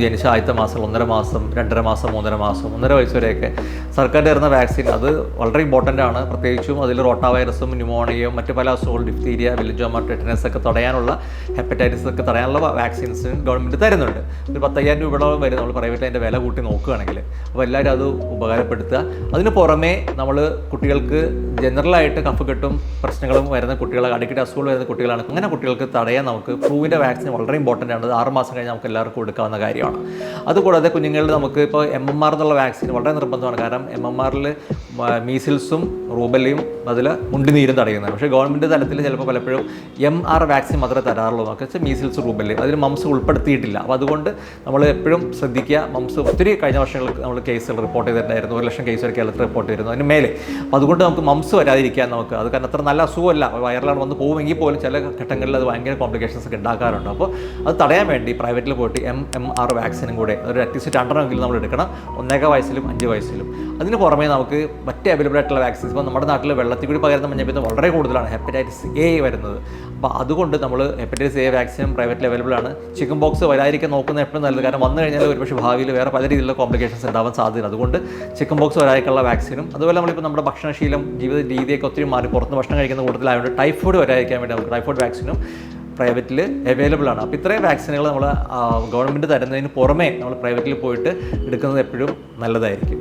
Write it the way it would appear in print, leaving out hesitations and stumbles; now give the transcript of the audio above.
ജനിച്ച ആദ്യത്തെ മാസം 1.5 മാസം 2.5 മാസം 3.5 മാസം 1.5 വയസ്സ് വരെയൊക്കെ സർക്കാർ തരുന്ന വാക്സിൻ അത് വളരെ ഇമ്പോർട്ടൻ്റ് ആണ്. പ്രത്യേകിച്ചും അതിൽ റോട്ടാ വൈറസും ന്യൂമോണിയയും മറ്റ് പല അസുഖങ്ങളും ഡിഫ്തീരിയ, വില്ലിജോമ, ടെറ്റനസ് ഒക്കെ തടയാനുള്ള, ഹെപ്പറ്റൈറ്റിസ് ഒക്കെ തടയാനുള്ള വാക്സിൻസ് ഗവൺമെൻറ് തരുന്നുണ്ട്. ഒരു 10,000 രൂപയോളം വരും നമ്മൾ പ്രൈവറ്റിൽ അതിൻ്റെ വില കൂട്ടി നോക്കുകയാണെങ്കിൽ. അപ്പോൾ എല്ലാവരും അത് ഉപകാരപ്പെടുത്തുക. അതിന് പുറമേ നമ്മൾ കുട്ടികൾക്ക് ജനറലായിട്ട് കഫക്കെട്ടും പ്രശ്നങ്ങളും വരുന്ന കുട്ടികളെ, അടിക്കടി അസുഖങ്ങൾ വരുന്ന കുട്ടികളാണ്. അങ്ങനെ കുട്ടികൾക്ക് തടയാൻ നമുക്ക് ഫ്ലൂവിൻ്റെ വാക്സിൻ വളരെ ഇമ്പോർട്ടൻ്റ് ആണ്. അത് 6 മാസം കഴിഞ്ഞ് നമുക്ക് എല്ലാവർക്കും കൊടുക്കാവുന്ന കാര്യമാണ്. അതുകൂടാതെ കുഞ്ഞുങ്ങളിൽ നമുക്ക് ഇപ്പോൾ MMR എന്നുള്ള വാക്സിൻ വളരെ നിർബന്ധമാണ്. കാരണം MMRൽ മീസിൽസും റൂബല്ലയും അതിൽ മുണ്ടിനീരും തടയുന്നത്. പക്ഷേ ഗവൺമെൻറ് തലത്തിൽ ചിലപ്പോൾ പലപ്പോഴും MR വാക്സിൻ മാത്രമേ തരാറുള്ളൂ. നമുക്ക് വെച്ചാൽ മീസിൽസ് റൂബല്ലയും അതിൽ മംസ് ഉൾപ്പെടുത്തിയിട്ടില്ല. അപ്പോൾ അതുകൊണ്ട് നമ്മൾ എപ്പോഴും ശ്രദ്ധിക്കുക. മംസ് ഒത്തിരി കഴിഞ്ഞ വർഷങ്ങൾക്ക് നമ്മൾ കേസുകൾ റിപ്പോർട്ട് ചെയ്തിട്ടുണ്ടായിരുന്നു. 1 ലക്ഷം കേസ് വരെ കേരളത്തിൽ റിപ്പോർട്ട് ചെയ്തിരുന്നു. അതിന് മേലെ. അപ്പോൾ അതുകൊണ്ട് നമുക്ക് മംസ് വരാതിരിക്കാൻ നമുക്ക് അത് കാരണം അത്ര നല്ല അസുഖമല്ല, വൈറലാണ് വന്ന് പോകുമെങ്കിൽ പോലും ചില ഘട്ടങ്ങളിൽ അത് ഭയങ്കര കോംപ്ലിക്കേഷൻസ് ഒക്കെ ഉണ്ടാക്കാറുണ്ട്. അപ്പോൾ അത് തടയാൻ വേണ്ടി പ്രൈവറ്റിൽ പോയിട്ട് MMR വാക്സിനും കൂടെ ഒരു അറ്റ്ലീസ്റ്റ് 2 നമ്മൾ എടുക്കണം. 1.5 വയസ്സിലും 5 വയസ്സിലും. അതിന് പുറമേ നമുക്ക് മറ്റ് അവൈലബിൾ ആയിട്ടുള്ള വാക്സിൻസ് ഇപ്പോൾ നമ്മുടെ നാട്ടിൽ വെള്ളത്തിൽ കൂടി പകരുന്ന മഞ്ഞപ്പിത്തം വളരെ കൂടുതലാണ്. ഹെപ്പറ്റൈറ്റിസ് A വരുന്നത്. അപ്പോൾ അതുകൊണ്ട് നമ്മൾ ഹെപ്പറ്റൈറ്റിസ് A വാക്സിനും പ്രൈവറ്റിൽ അവൈലബിൾ ആണ്. ചിക്കൻ ബോക്സ് വരാതിരിക്കാൻ നോക്കുന്നത് എപ്പോഴും നല്ലത്. കാരണം വന്നു കഴിഞ്ഞാൽ ഒരുപക്ഷെ ഭാവിയിൽ വേറെ പല രീതിയിലുള്ള കോംപ്ലിക്കേഷൻസ് ഉണ്ടാവാൻ സാധ്യത. അതുകൊണ്ട് ചിക്കൻ ബോക്സ് വരാതിരിക്കാനുള്ള വാക്സിനും, അതുപോലെ നമ്മളിപ്പോൾ നമ്മുടെ ഭക്ഷണശീലം, ജീവിത രീതിയൊക്കെ ഒത്തിരി മാറി പുറത്ത് ഭക്ഷണം കഴിക്കുന്ന കൂടുതലായതുകൊണ്ട് ടൈഫോയിഡ് വരാതിരിക്കാൻ വേണ്ടി നമുക്ക് ടൈഫോയിഡ് വാക്സിനും പ്രൈവറ്റിൽ അവൈലബിൾ ആണ്. അപ്പോൾ ഇത്രയും വാക്സിനുകൾ നമ്മൾ ഗവൺമെൻറ് തരുന്നതിന് പുറമേ നമ്മൾ പ്രൈവറ്റിൽ പോയിട്ട് എടുക്കുന്നത് എപ്പോഴും നല്ലതായിരിക്കും.